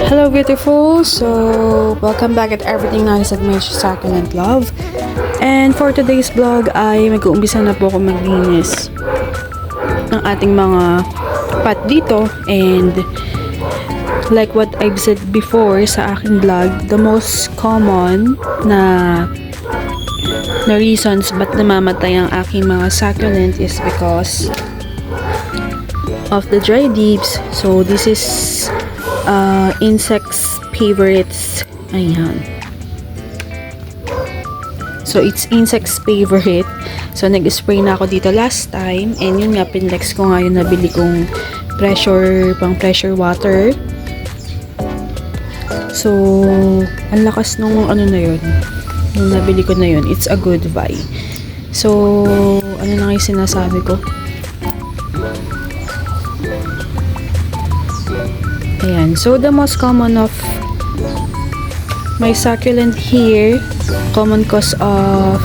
Hello beautiful, so welcome back at Everything Nice at My Succulent Love. And for today's vlog ay mag-uumpisa na po ako maglinis ng ating mga pot dito. And like what I've said before sa aking vlog, the most common na reasons ba't namamatay ang aking mga succulent is because of the dry leaves. So this is insects favorites. Ayan. So it's insects favorite. So nag-spray na ako dito last time, and yun nga, pinlex ko nga yung nabili kong pang pressure water. So ang lakas nung ano na yun, yung nabili ko na yun. It's a good buy. So ano na nga yung sinasabi ko? Ayan. So, the most common of my succulent here, common cause of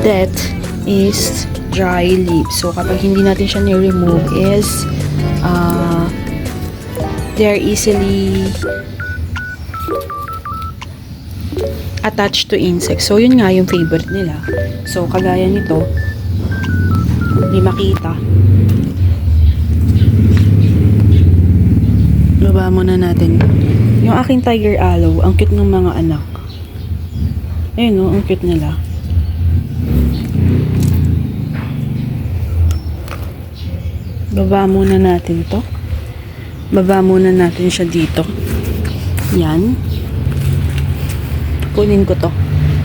death is dry leaves. So, kapag hindi natin siya ni-remove is they're easily attached to insects. So, yun nga yung favorite nila. So, kagaya nito, hindi makita. Baba muna natin. Yung aking tiger aloe, ang cute ng mga anak. Ayun o, ang cute nila. Baba muna natin to. Baba muna natin siya dito. Yan. Kunin ko to.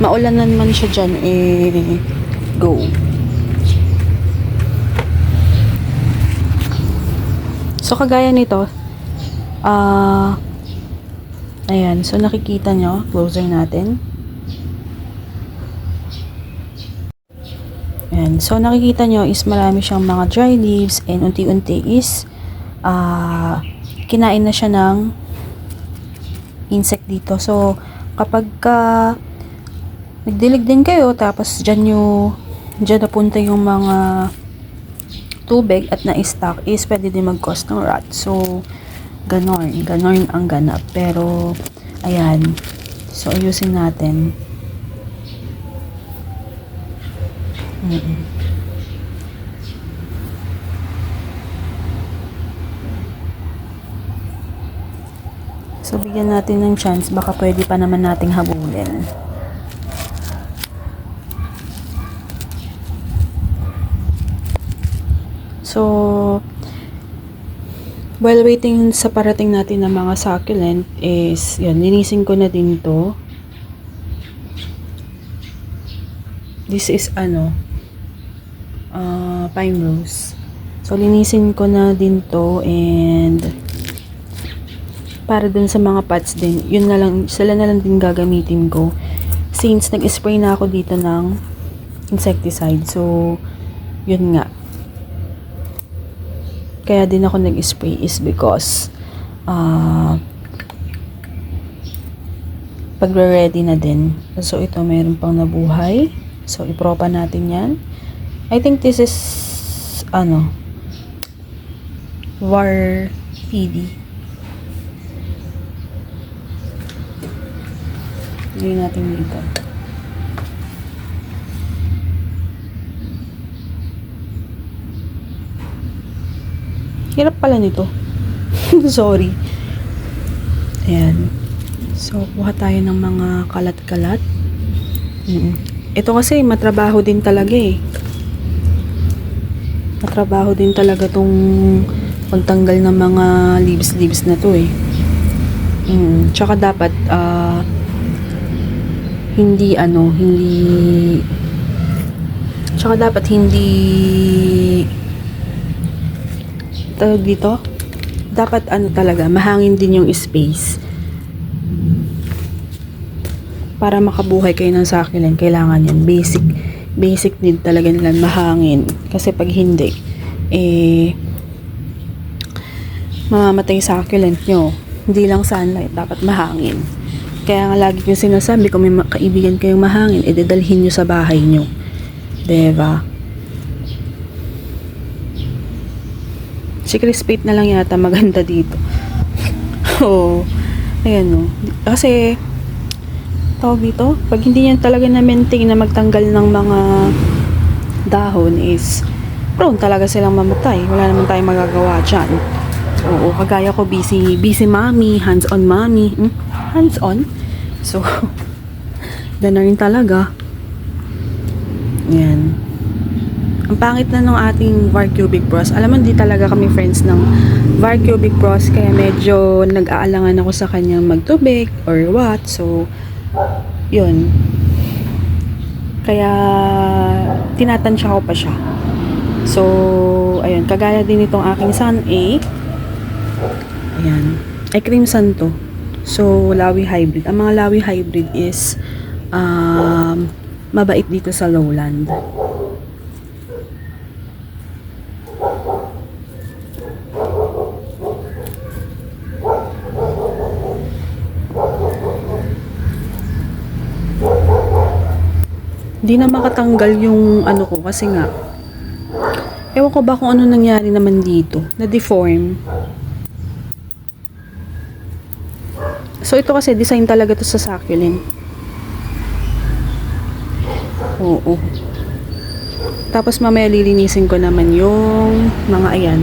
Maulanan man siya dyan, go. So, kagaya nito, ayan, so nakikita nyo, closer natin. Ayan, so nakikita nyo is marami siyang mga dry leaves, and unti-unti is kinain na siya ng insect dito. So kapag nagdilig din kayo, tapos dyan napunta yung mga tubig at na-stuck, is pwede din mag-cause ng rot. So ganon ang ganap. Pero ayan, so ayusin natin. So bigyan natin ng chance, baka pwede pa naman nating habulin. So while waiting sa parating natin ng mga succulent is, yan, linisin ko na din to. This is pine rose. So linisin ko na din to, and para dun sa mga pots din, yun na lang, sila na lang din gagamitin ko since nag-spray na ako dito ng insecticide. So yun nga, kaya din ako nag-spray is because pagre-ready na din. So ito, mayroon pang nabuhay. So ipropa natin yan. I think this is war PD. Lagyan natin dito. Hirap pala nito. Sorry. Ayan. So, kuha tayo ng mga kalat-kalat. Ito kasi matrabaho din talaga eh. Matrabaho din talaga tong pagtanggal ng mga leaves na to eh. Tsaka dapat hindi tsaka dapat hindi tawag dito, dapat talaga mahangin din yung space para makabuhay kayo ng succulent. Kailangan yan, basic need talaga nila, mahangin. Kasi pag hindi mamamatay succulent nyo. Hindi lang sunlight, dapat mahangin. Kaya nga lagi kong sinasabi, kung may kaibigan kayong mahangin, dadalhin nyo sa bahay nyo, diba? Si Crispate na lang yata maganda dito. Oo. Ayan o. Kasi tawag dito, pag hindi niya talaga na-maintain na magtanggal ng mga dahon is prone talaga silang mamatay. Wala naman tayong magagawa dyan. Oo, kagaya ko, busy mommy, hands-on mommy. Hands-on? So, na rin talaga. Yan. Ang pangit na ng ating VAR Cubic Pros. Alam mo, hindi talaga kami friends ng VAR Cubic Pros, kaya medyo nag-aalangan ako sa kanya magtubig or what. So, yun. Kaya, tinatansya ko pa siya. So, ayun. Kagaya din itong aking Sun A. Ayan. Ay, Crimson to. So, Lawi Hybrid. Ang mga Lawi Hybrid is mabait dito sa lowland. Hindi na makatanggal yung ko kasi nga ewan ko ba kung ano nangyari naman dito, na-deform. So ito kasi design talaga to sa succulent. Oo. Tapos mamaya lilinisin ko naman yung mga ayan.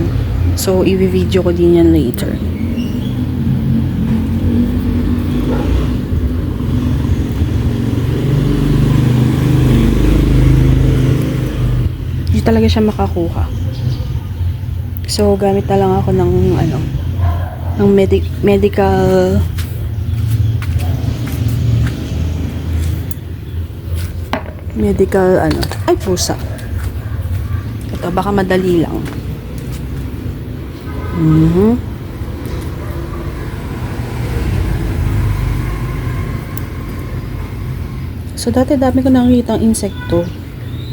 So i-video ko din yan later. Hindi talaga siya makakuha. So gamit na lang ako ng ng medical ay pusa. Ito baka madali lang. So dati dami ko nakikita ang insekto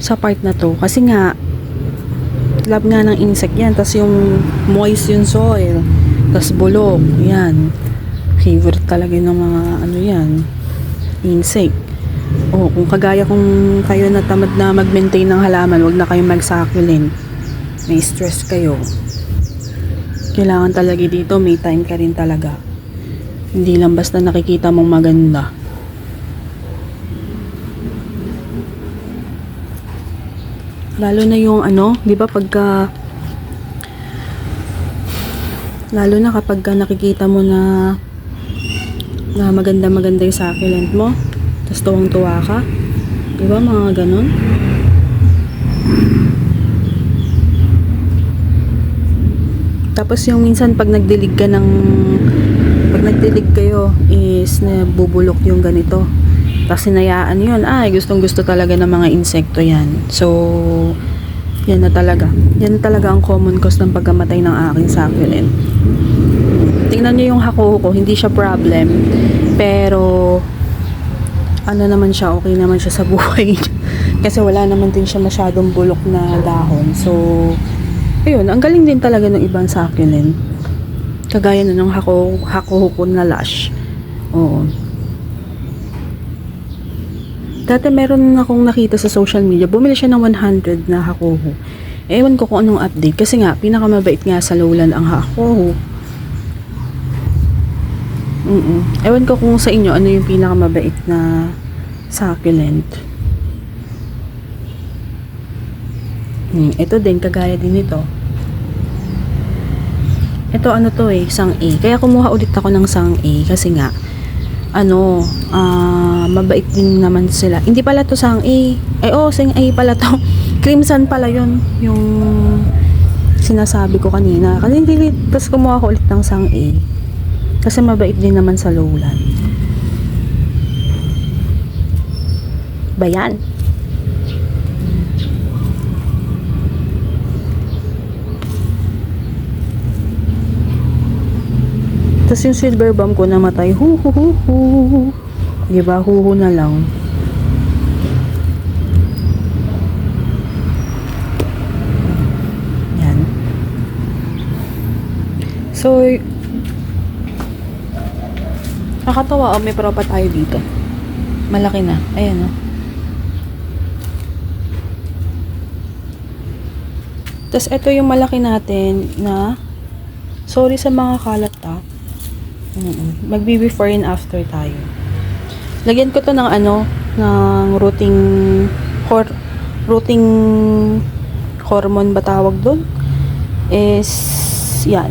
sa part na to kasi nga love nga ng insect yan, tas yung moist yung soil, tas bulok yan, favorite talaga ng mga yan insect. Kung kagaya kung kayo na tamad na mag-maintain ng halaman, wag na kayong mag-succulent, may stress kayo. Kailangan talaga dito may time ka rin talaga, hindi lang basta nakikita mong maganda. Lalo na yung di ba lalo na kapag nakikita mo na maganda yung succulent mo, tapos tuwang-tuwa ka, di ba, mga ganun. Tapos yung minsan pag nagdilig kayo is nabubulok yung ganito. Kasi hinayaan yun, gustong gusto talaga ng mga insekto yan. So, yan na talaga ang common cause ng pagkamatay ng aking succulent. Tingnan nyo yung hako ko, hindi siya problem. Pero, naman siya, okay naman siya sa buhay. Kasi wala naman din siya masyadong bulok na dahon. So, ayun, ang galing din talaga ng ibang succulent. Kagaya na ng hako ko na lush. Oo. Dati meron akong nakita sa social media, bumili siya ng 100 na hakoho. Ewan ko kung anong update, kasi nga, pinakamabait nga sa lowland ang hakoho. Ewan ko kung sa inyo, ano yung pinakamabait na succulent. Ito din, kagaya din ito. Ito to Sang A. Kaya kumuha ulit ako ng Sang A, kasi nga, mabait din naman sila. Hindi pala to sang A. Sang A pala to. Crimson pala yun. Yung sinasabi ko kanina. Kasi hindi, tapos kumuha ko ulit ng sang A. Kasi mabait din naman sa lowland. Bayan. Tapos yung silver bomb ko namatay. Hu. Diba? Hu na lang. Yan. So, nakatawa. May propa tayo dito. Malaki na. Ayan o. Tapos, ito yung malaki natin na sorry sa mga kalat magbi-before and after tayo. Lagyan ko to ng ng rooting hormone ba tawag doon? Is yan.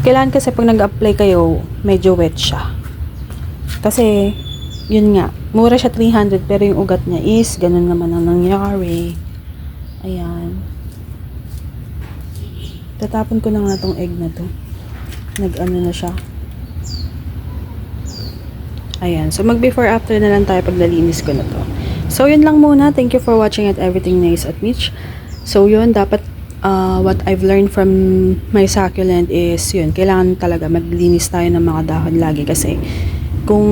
Kailangan kasi pag nag-apply kayo, medyo wet siya. Kasi yun nga, mura siya 300 pero yung ugat niya is ganun naman ang nangyari. Ayan. Tatapon ko na nga tong egg na to. Na siya. Ayan. So, mag-before after na lang tayo pag nalinis ko na to. So, yun lang muna. Thank you for watching at Everything Nice at Mitch. So, yun. Dapat, what I've learned from my succulent is, yun. Kailangan talaga maglinis tayo ng mga dahon lagi. Kasi, kung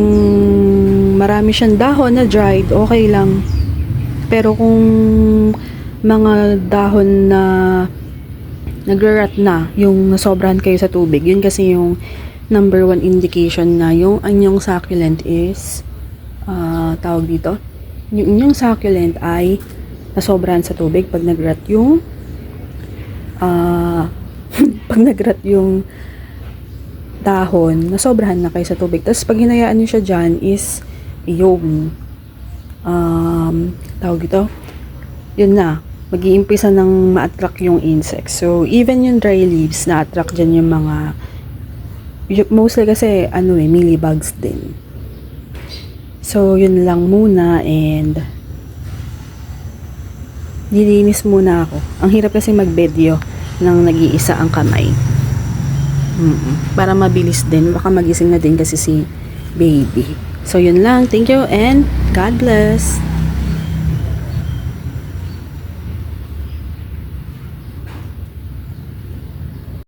marami siyang dahon na dried, okay lang. Pero, kung mga dahon na nagre-rot na, yung nasobrahan kayo sa tubig, yun kasi yung number 1 indication na yung anyong succulent is tawag dito, yung inyong succulent ay nasobrahan sa tubig pag nag-rot yung pag nag-rot yung dahon, nasobrahan na kayo sa tubig. Tapos pag hinayaan nyo siya dyan is yung tawag dito, yun na, mag-iimpisa ng ma-attract yung insects. So, even yung dry leaves, na-attract dyan yung mga, mostly kasi, mealybugs din. So, yun lang muna, and nilinis muna ako. Ang hirap kasi mag-video nang nag-iisa ang kamay. Para mabilis din. Baka magising na din kasi si baby. So, yun lang. Thank you, and God bless.